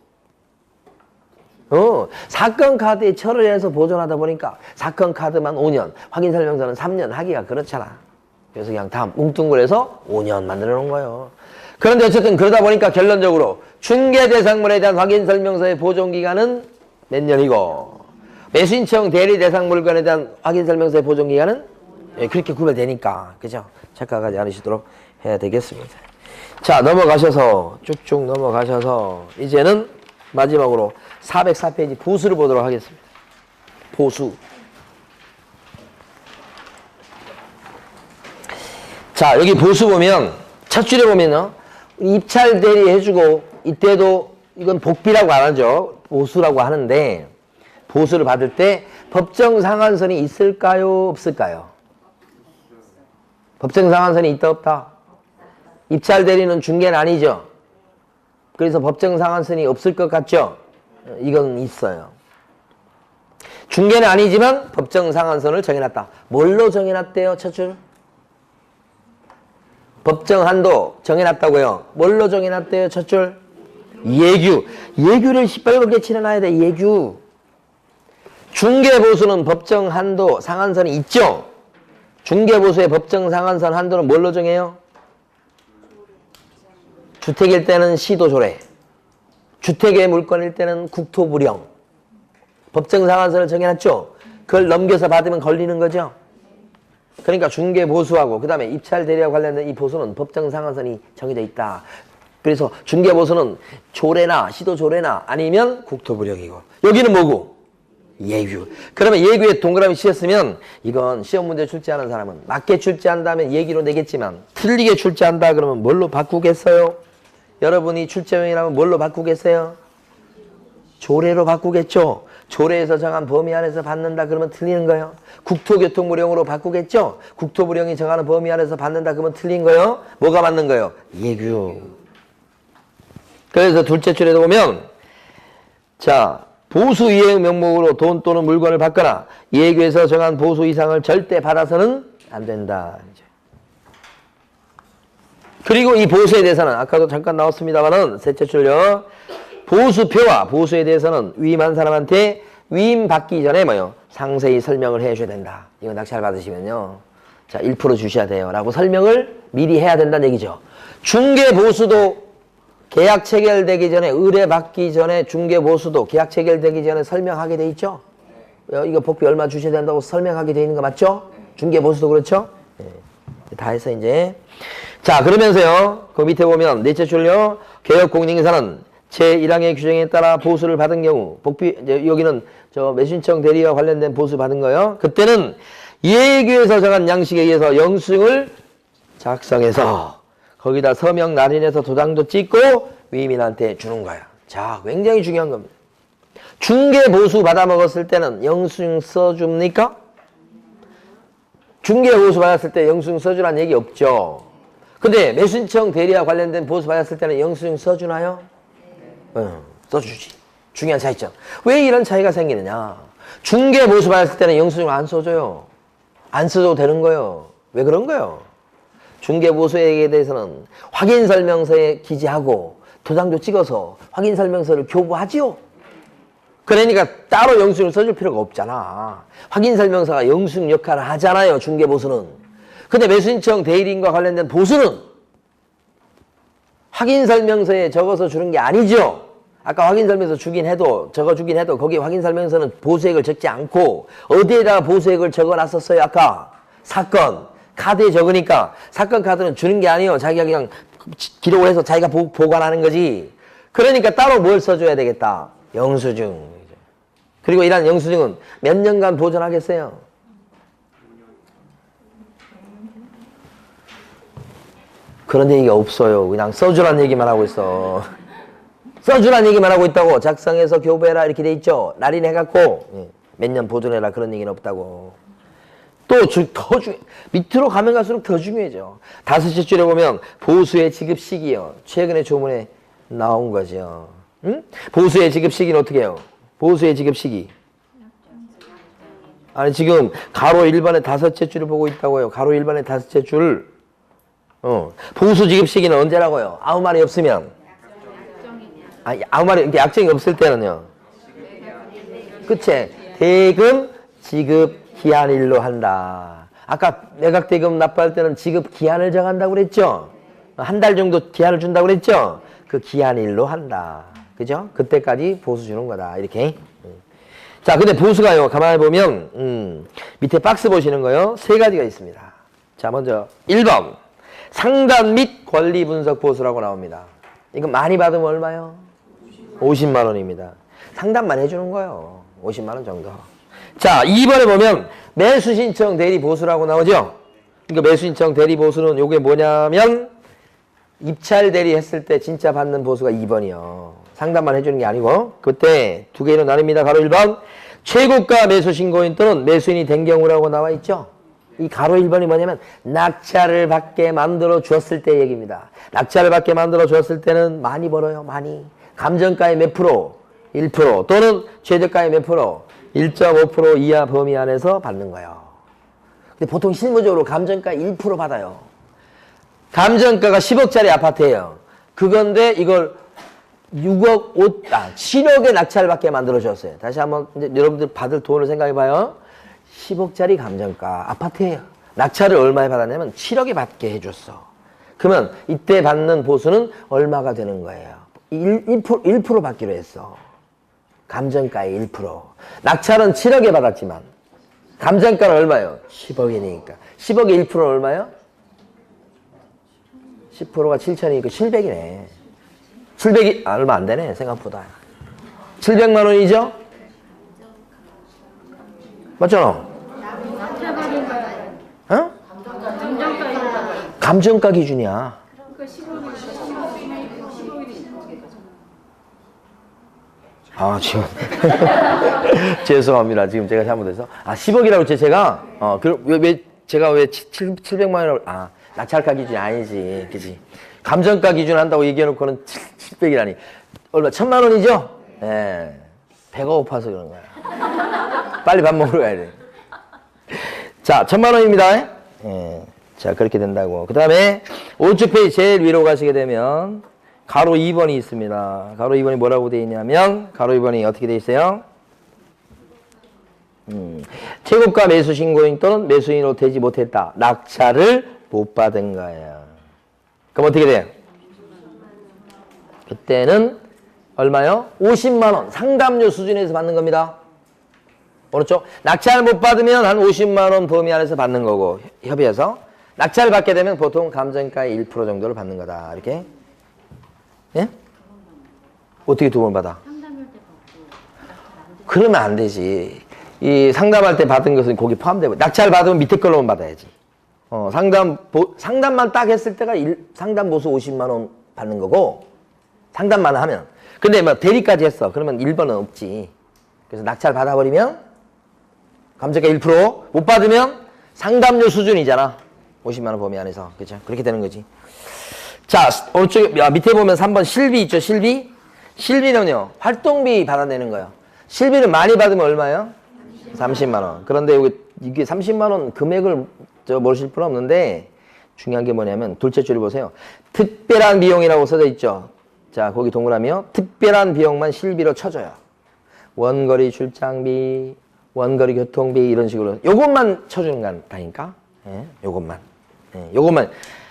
사건 카드에 철을 해서 보존하다 보니까 사건 카드만 5년, 확인 설명서는 3년 하기가 그렇잖아. 그래서 그냥 다 뭉뚱그려서 5년 만들어 놓은 거예요. 그런데 어쨌든 그러다 보니까 결론적으로 중개 대상물에 대한 확인 설명서의 보존 기간은 몇 년이고 매수인청 대리 대상 물건에 대한 확인 설명서의 보존 기간은 그렇게 구별되니까 그죠? 착각하지 않으시도록 해야 되겠습니다. 자, 넘어가셔서 쭉쭉 넘어가셔서 이제는 마지막으로 404페이지 보수를 보도록 하겠습니다. 보수. 자, 여기 보수 보면 첫 줄에 보면요. 입찰 대리 해주고 이때도 이건 복비라고 안 하죠. 보수라고 하는데 보수를 받을 때 법정 상한선이 있을까요? 없을까요? 법정 상한선이 있다 없다? 입찰 대리는 중개는 아니죠. 그래서 법정 상한선이 없을 것 같죠? 이건 있어요. 중개는 아니지만 법정 상한선을 정해놨다. 뭘로 정해놨대요? 첫 줄? 법정 한도 정해놨다고요. 뭘로 정해놨대요? 첫 줄? 예규. 예규를 시뻘겋게 칠해놔야 돼. 예규. 중개보수는 법정 한도 상한선이 있죠? 중개보수의 법정 상한선 한도는 뭘로 정해요? 주택일 때는 시도조례, 주택의 물건일 때는 국토부령. 법정 상한선을 정해놨죠? 그걸 넘겨서 받으면 걸리는 거죠? 그러니까 중개보수하고 그 다음에 입찰 대리와 관련된 이 보수는 법정 상한선이 정해져 있다. 그래서 중개보수는 조례나 시도조례나 아니면 국토부령이고 여기는 뭐고? 예규. 그러면 예규에 동그라미 씌었으면 이건 시험 문제 출제하는 사람은 맞게 출제한다면 예규로 내겠지만 틀리게 출제한다 그러면 뭘로 바꾸겠어요? 여러분이 출제명이라면 뭘로 바꾸겠어요? 조례로 바꾸겠죠? 조례에서 정한 범위 안에서 받는다 그러면 틀리는 거예요. 국토교통부령으로 바꾸겠죠? 국토부령이 정하는 범위 안에서 받는다 그러면 틀린 거예요. 뭐가 맞는 거예요? 예규. 그래서 둘째 줄에도 보면 자 보수 이행 명목으로 돈 또는 물건을 받거나 예규에서 정한 보수 이상을 절대 받아서는 안 된다. 그리고 이 보수에 대해서는 아까도 잠깐 나왔습니다만은 셋째 줄요. 보수표와 보수에 대해서는 위임한 사람한테 위임 받기 전에 뭐요? 상세히 설명을 해 줘야 된다. 이거 낙찰 받으시면요. 자, 1% 주셔야 돼요. 라고 설명을 미리 해야 된다는 얘기죠. 중개 보수도 계약 체결되기 전에 의뢰 받기 전에 중개 보수도 계약 체결되기 전에 설명하게 돼 있죠. 이거 복비 얼마 주셔야 된다고 설명하게 돼 있는 거 맞죠? 중개 보수도 그렇죠? 네. 다 해서 이제 자 그러면서요. 그 밑에 보면 넷째 줄요. 개업 공인인사는 제1항의 규정에 따라 보수를 받은 경우 복비 이제 여기는 저 매수인청 대리와 관련된 보수 받은 거요. 그때는 예규에서 정한 양식에 의해서 영수증을 작성해서 거기다 서명 날인해서 도장도 찍고 위임인한테 주는 거야. 자, 굉장히 중요한 겁니다. 중개 보수 받아 먹었을 때는 영수증 써줍니까? 중개 보수 받았을 때 영수증 써주라는 얘기 없죠. 근데 매수인청 대리와 관련된 보수 받았을 때는 영수증 써주나요? 써주지. 중요한 차이점. 왜 이런 차이가 생기느냐? 중개 보수 받았을 때는 영수증을 안 써줘요. 안 써줘도 되는 거예요. 왜 그런 거예요? 중개 보수에 대해서는 확인 설명서에 기재하고 도장도 찍어서 확인 설명서를 교부하지요. 그러니까 따로 영수증을 써줄 필요가 없잖아. 확인 설명서가 영수증 역할을 하잖아요. 중개 보수는. 근데 매수인청 대리인과 관련된 보수는 확인 설명서에 적어서 주는 게 아니죠. 아까 확인 설명서 주긴 해도 적어주긴 해도 거기 확인 설명서는 보수액을 적지 않고 어디에다가 보수액을 적어놨었어요. 아까 사건 카드에 적으니까 사건 카드는 주는 게 아니에요. 자기가 그냥 기록을 해서 자기가 보관하는 거지. 그러니까 따로 뭘 써줘야 되겠다. 영수증. 그리고 이런 영수증은 몇 년간 보존하겠어요? 그런 얘기가 없어요. 그냥 써주란 얘기만 하고 있어. 써주란 얘기만 하고 있다고. 작성해서 교부해라 이렇게 돼 있죠. 날인해갖고 몇 년 보존해라 그런 얘기는 없다고. 또 더 밑으로 가면 갈수록 더 중요해져. 다섯째 줄에 보면 보수의 지급 시기요. 최근에 조문에 나온 거죠. 응? 보수의 지급 시기는 어떻게 해요? 보수의 지급 시기. 아니 지금 가로 1번의 다섯째 줄을 보고 있다고요. 가로 1번의 다섯째 줄. 보수 지급 시기는 언제라고요? 아무 말이 없으면. 아무 말이 약정이 없을 때는요. 끝에 대금 지급 기한일로 한다. 아까 매각대금 납부할 때는 지급 기한을 정한다고 그랬죠? 한 달 정도 기한을 준다고 그랬죠? 그 기한일로 한다. 그죠? 그때까지 보수 주는 거다. 이렇게. 자, 근데 보수가요, 가만히 보면, 밑에 박스 보시는 거요, 세 가지가 있습니다. 자, 먼저, 1번. 상담 및 권리 분석 보수라고 나옵니다. 이거 많이 받으면 얼마요? 50만 원입니다. 상담만 해주는 거예요. 50만 원 정도. 자, 2번에 보면 매수 신청 대리 보수라고 나오죠? 그러니까 매수 신청 대리 보수는 요게 뭐냐면 입찰 대리 했을 때 진짜 받는 보수가 2번이요. 상담만 해주는 게 아니고 그때 두 개로 나눕니다. 가로 1번 최고가 매수 신고인 또는 매수인이 된 경우라고 나와 있죠? 이 가로 1번이 뭐냐면 낙찰을 받게 만들어 주었을 때 얘기입니다. 낙찰을 받게 만들어 주었을 때는 많이 벌어요. 많이. 감정가의 몇 프로? 1% 또는 최저가의 몇 프로? 1.5% 이하 범위 안에서 받는 거예요. 근데 보통 실무적으로 감정가 1% 받아요. 감정가가 10억짜리 아파트예요. 그건데 이걸 7억에 낙찰을 받게 만들어 줬어요. 다시 한번 이제 여러분들 받을 돈을 생각해 봐요. 10억짜리 감정가 아파트예요. 낙찰을 얼마에 받았냐면 7억에 받게 해줬어. 그러면 이때 받는 보수는 얼마가 되는 거예요? 1% 받기로 했어. 감정가의 1%. 낙찰은 7억에 받았지만 감정가는 얼마예요? 10억이니까. 10억의 1%는 얼마예요? 10%가 7천이니까 700이네. 700이 얼마 안 되네 생각보다. 700만 원이죠? 맞잖아. 어? 감정가 기준이야. 아, 지금. 죄송합니다. 지금 제가 잘못해서. 아, 10억이라고 했지, 제가? 제가 왜 700만 원이라고, 낙찰가 기준이 아니지. 그지? 감정가 기준 한다고 얘기해놓고는 700이라니. 얼마? 1000만 원이죠? 예. 배가 고파서 그런 거야. 빨리 밥 먹으러 가야 돼. 자, 1000만 원입니다. 예. 자, 그렇게 된다고. 그 다음에, 오른쪽 페이지 제일 위로 가시게 되면, 가로 2번이 있습니다. 가로 2번이 뭐라고 되어 있냐면, 가로 2번이 어떻게 되어 있어요? 최고가 매수 신고인 또는 매수인으로 되지 못했다. 낙찰을 못 받은 거예요. 그럼 어떻게 돼요? 그때는 얼마요? 50만 원. 상담료 수준에서 받는 겁니다. 오른쪽. 낙찰 못 받으면 한 50만 원 범위 안에서 받는 거고, 협의해서. 낙찰 받게 되면 보통 감정가의 1% 정도를 받는 거다. 이렇게. 예? 어떻게 두 번 받아? 그러면 안 되지. 이 상담할 때 받은 것은 거기 포함되고, 낙찰 받으면 밑에 걸로만 받아야지. 상담만 딱 했을 때가 상담 보수 50만 원 받는 거고, 상담만 하면. 근데 뭐 대리까지 했어. 그러면 1번은 없지. 그래서 낙찰 받아버리면 감정가 1%못 받으면 상담료 수준이잖아. 50만 원 범위 안에서. 그죠? 그렇게 되는 거지. 자, 오른쪽 밑에 보면 3번 실비 있죠? 실비? 실비는요. 활동비 받아내는 거예요. 실비는 많이 받으면 얼마예요? 30만 원. 그런데 이게 30만 원 금액을 모르실 필요 없는데 중요한 게 뭐냐면 둘째 줄을 보세요. 특별한 비용이라고 써져 있죠. 자, 거기 동그라미요. 특별한 비용만 실비로 쳐줘요. 원거리 출장비, 원거리 교통비 이런 식으로 요것만 쳐주는 거다니까. 예, 요것만. 예, 요것만.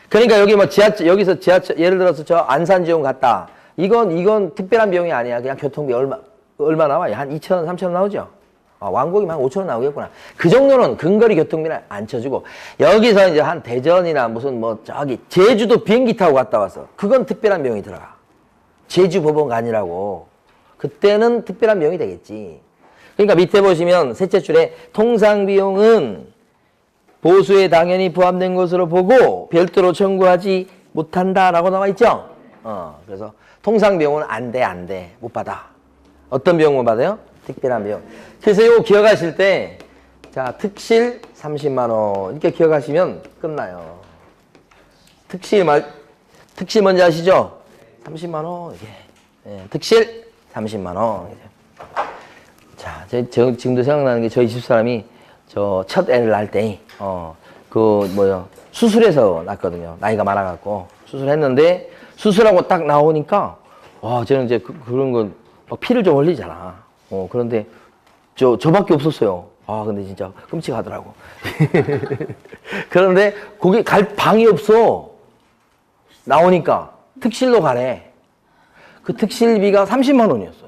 그러니까 여기 뭐 여기서 지하철 예를 들어서 저 안산 지원 갔다. 이건 특별한 비용이 아니야. 그냥 교통비 얼마 나와요? 한 2,000원, 3,000원 나오죠. 왕복이면 한 5,000원 나오겠구나. 그 정도는 근거리 교통비는 안 쳐주고 여기서 이제 한 대전이나 무슨 뭐 저기 제주도 비행기 타고 갔다 와서 그건 특별한 비용이 들어가. 제주 법원 아니라고. 그때는 특별한 비용이 되겠지. 그러니까 밑에 보시면 셋째 줄에 통상비용은 보수에 당연히 포함된 것으로 보고 별도로 청구하지 못한다라고 나와 있죠. 그래서 통상비용은 안 돼. 못 받아. 어떤 비용만 받아요? 특별한 비용. 그래서 이거 기억하실 때, 자, 특실 30만 원. 이렇게 기억하시면 끝나요. 특실 뭔지 아시죠? 30만 원. 이게. 예, 특실 30만 원. 자, 지금도 생각나는 게 저희 집사람이 저 첫 애를 낳을 때, 수술해서 낳았거든요. 나이가 많아갖고. 수술했는데, 수술하고 딱 나오니까, 와, 저는 이제 그런 거, 피를 좀 흘리잖아. 그런데 저밖에 없었어요. 아, 근데 진짜 끔찍하더라고. 그런데 거기 갈 방이 없어. 나오니까. 특실로 가래. 그 특실비가 30만 원이었어요.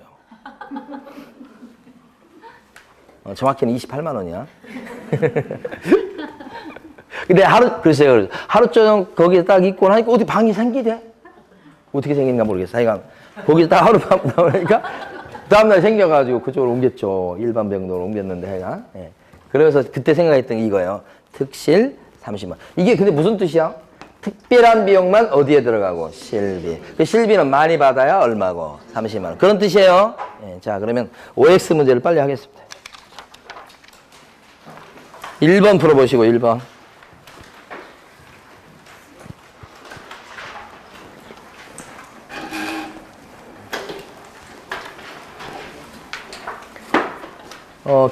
정확히는 28만 원이야. 근데 글쎄요. 하루 저녁 거기에 딱 있고 나니까 어디 방이 생기대? 어떻게 생긴가 모르겠어. 하여간, 거기서 딱 하룻밤 나오니까 다음날 생겨가지고 그쪽으로 옮겼죠. 일반 병동으로 옮겼는데 하여간. 예. 그래서 그때 생각했던 게 이거예요. 특실 30만. 이게 근데 무슨 뜻이야? 특별한 비용만 어디에 들어가고? 실비. 그 실비는 많이 받아야 얼마고? 30만 원. 그런 뜻이에요. 예. 자, 그러면 OX 문제를 빨리 하겠습니다. 1번 풀어보시고, 1번.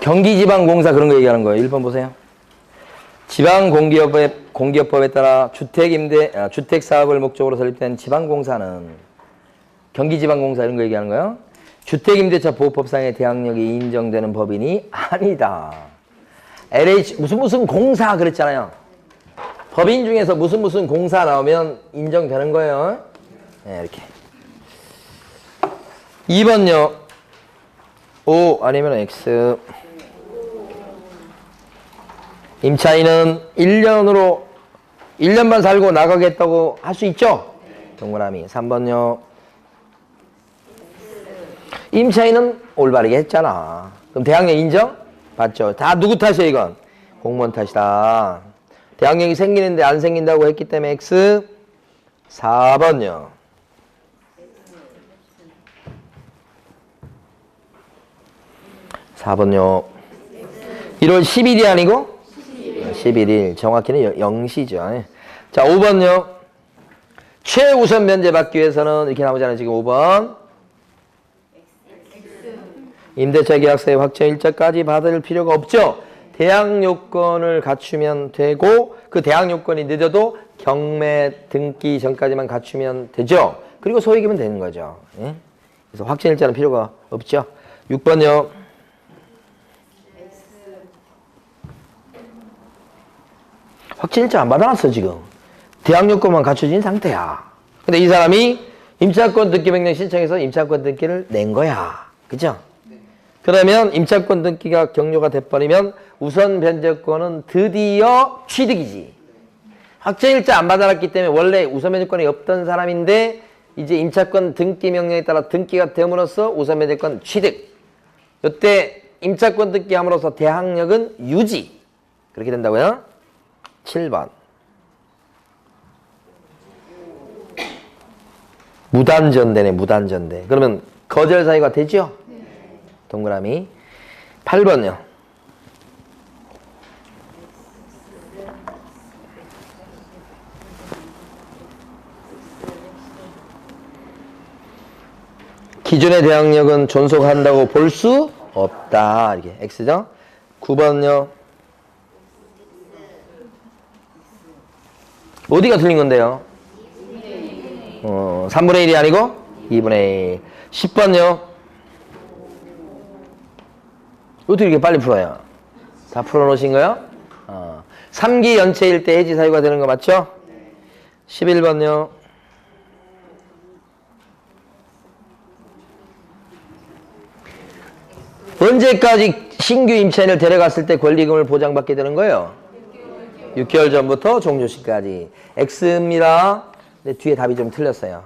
경기지방공사 그런 거 얘기하는 거예요. 1번 보세요. 지방공기업법에 따라 주택사업을 목적으로 설립된 지방공사는 경기지방공사 이런 거 얘기하는 거예요. 주택임대차 보호법상의 대항력이 인정되는 법인이 아니다. LH 무슨 공사 그랬잖아요. 법인 중에서 무슨 공사 나오면 인정되는 거예요. 네, 이렇게. 2번요. O 아니면 X. 임차인은 1년만 살고 나가겠다고 할 수 있죠? 동그라미. 3번요. 임차인은 올바르게 했잖아. 그럼 대항력 인정? 받죠. 다 누구 탓이야 이건? 공무원 탓이다. 대항력이 생기는데 안 생긴다고 했기 때문에 X. 4번요. 4번요. 1월 10일이 아니고 11일. 정확히는 0시죠. 자, 5번요. 최우선 면제 받기 위해서는 이렇게 나오잖아요. 지금 5번. 임대차 계약서의 확정 일자까지 받을 필요가 없죠. 대항 요건을 갖추면 되고 그 대항 요건이 늦어도 경매 등기 전까지만 갖추면 되죠. 그리고 소액이면 되는 거죠. 예? 그래서 확정 일자는 필요가 없죠. 6번요. 확정일자 안 받아놨어 지금. 대항 요건만 갖춰진 상태야. 근데 이 사람이 임차권 등기 명령 신청해서 임차권 등기를 낸 거야. 그죠? 그러면 임차권 등기가 격려가 돼버리면 우선 변제권은 드디어 취득이지. 확정일자 안 받아놨기 때문에 원래 우선 변제권이 없던 사람인데 이제 임차권 등기 명령에 따라 등기가 됨으로써 우선 변제권 취득. 이때 임차권 등기함으로써 대항력은 유지. 그렇게 된다고요? 7번. 무단전대네, 무단전대. 그러면 거절 사유가 되죠? 동그라미. 8번요. 기존의 대항력은 존속한다고 볼 수 없다. 이렇게 X죠? 9번요. 어디가 틀린 건데요? 3분의 1이 아니고 2분의 1. 10번요. 어떻게 이렇게 빨리 풀어요? 다 풀어놓으신 거요? 3기 연체일 때 해지 사유가 되는 거 맞죠? 11번요. 언제까지 신규 임차인을 데려갔을 때 권리금을 보장받게 되는 거예요? 6개월 전부터 종료시까지. X입니다. 근데 뒤에 답이 좀 틀렸어요.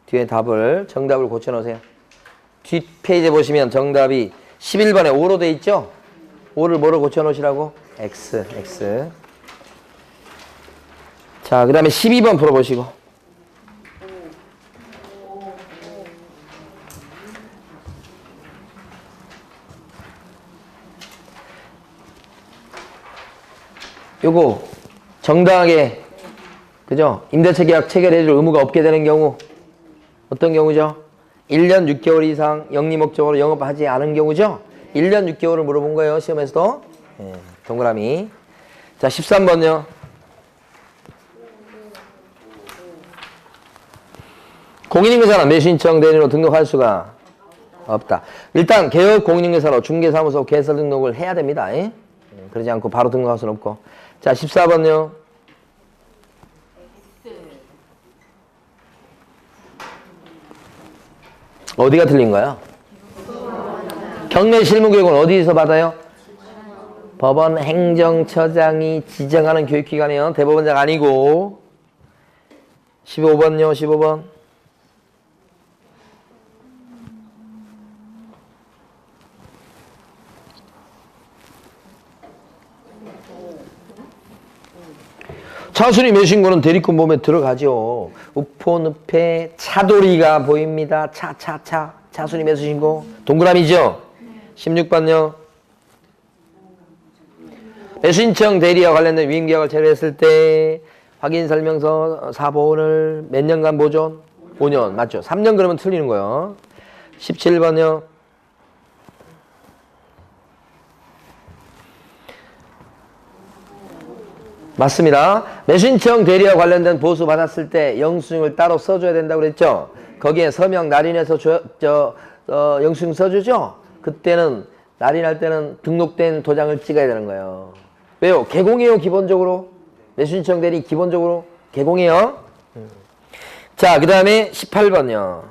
뒤에 정답을 고쳐놓으세요. 뒷페이지에 보시면 정답이 11번에 5로 돼 있죠? 5를 뭐로 고쳐놓으시라고? X. 자, 그 다음에 12번 풀어보시고. 요거 정당하게 그죠? 임대차 계약 체결해줄 의무가 없게 되는 경우 어떤 경우죠? 1년 6개월 이상 영리 목적으로 영업하지 않은 경우죠? 1년 6개월을 물어본 거예요. 시험에서도. 예, 동그라미. 자, 13번요. 공인인증서나 매수신청 대리로 등록할 수가 없다. 일단 개업 공인중개사로 중개사무소 개설 등록을 해야 됩니다. 그러지 않고 바로 등록할 수는 없고. 자, 14번요. 어디가 틀린 거야? 경매 실무교육은 어디서 받아요? 법원 행정처장이 지정하는 교육기관이요. 대법원장 아니고. 15번요. 15번. 차순위 매신고는 대리권 몸에 들어가죠. 우포, 늪에 차돌이가 보입니다. 차순위 매수신고. 동그라미죠? 16번요. 매수신청 대리와 관련된 위임계약을 체결했을 때 확인설명서 사보온을 몇 년간 보존? 5년. 맞죠? 3년 그러면 틀리는 거예요. 17번요. 맞습니다. 매수신청 대리와 관련된 보수 받았을 때 영수증을 따로 써줘야 된다고 그랬죠? 거기에 서명 날인해서 영수증 써주죠? 그때는 날인할 때는 등록된 도장을 찍어야 되는 거예요. 왜요? 개공이에요, 기본적으로. 매수신청 대리 기본적으로 개공이에요. 자, 그 다음에 18번요.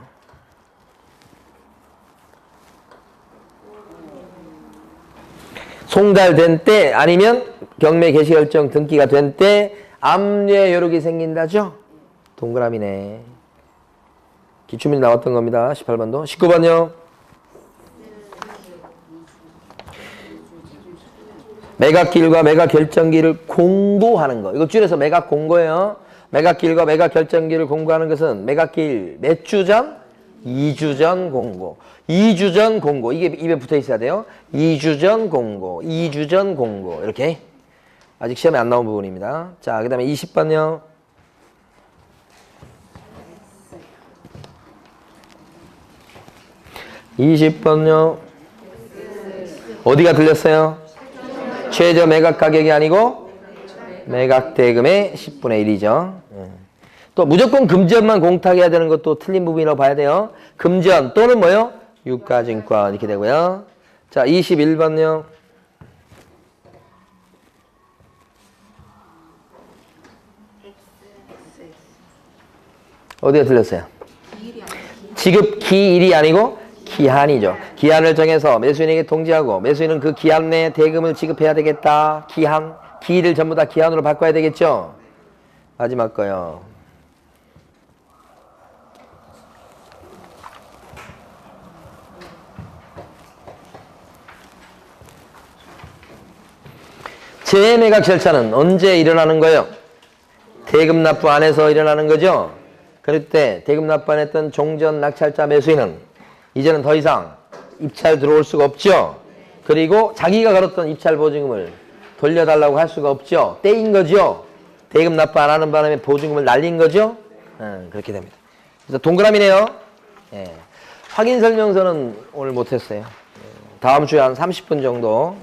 송달된 때 아니면 경매 개시결정 등기가 된 때 압류의 여력이 생긴다죠? 동그라미네. 기출문제 나왔던 겁니다. 18번도. 19번요. 매각기일과 매각결정기를 공고하는 거. 이거 줄여서 매각공고예요. 매각기일과 매각결정기를 공고하는 것은 매각기일 몇 주 전? 2주 전 공고. 2주 전 공고. 이게 입에 붙어 있어야 돼요. 2주 전 공고. 2주 전 공고. 이렇게. 아직 시험에 안 나온 부분입니다. 자, 그 다음에 20번요. 어디가 들렸어요? 최저 매각 가격이 아니고 매각 대금의 10분의 1이죠. 또 무조건 금전만 공탁해야 되는 것도 틀린 부분이라고 봐야 돼요. 금전 또는 뭐요? 유가증권 이렇게 되고요. 자, 21번요. 어디가 틀렸어요? 지급 기일이 아니고 기한이죠. 기한을 정해서 매수인에게 통지하고 매수인은 그 기한 내에 대금을 지급해야 되겠다. 기한, 기일을 전부 다 기한으로 바꿔야 되겠죠. 마지막 거요. 재매각 절차는 언제 일어나는 거예요? 대금 납부 안에서 일어나는 거죠. 그럴 때 대금 납부 안 했던 종전 낙찰자 매수인은 이제는 더 이상 입찰 들어올 수가 없죠. 그리고 자기가 걸었던 입찰 보증금을 돌려달라고 할 수가 없죠. 떼인 거죠. 대금 납부 안 하는 바람에 보증금을 날린 거죠. 그렇게 됩니다. 그래서 동그라미네요. 예. 확인 설명서는 오늘 못했어요. 다음 주에 한 30분 정도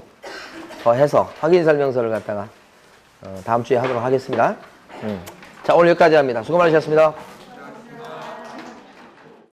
더 해서 확인 설명서를 갖다가 다음 주에 하도록 하겠습니다. 자, 오늘 여기까지 합니다. 수고 많으셨습니다.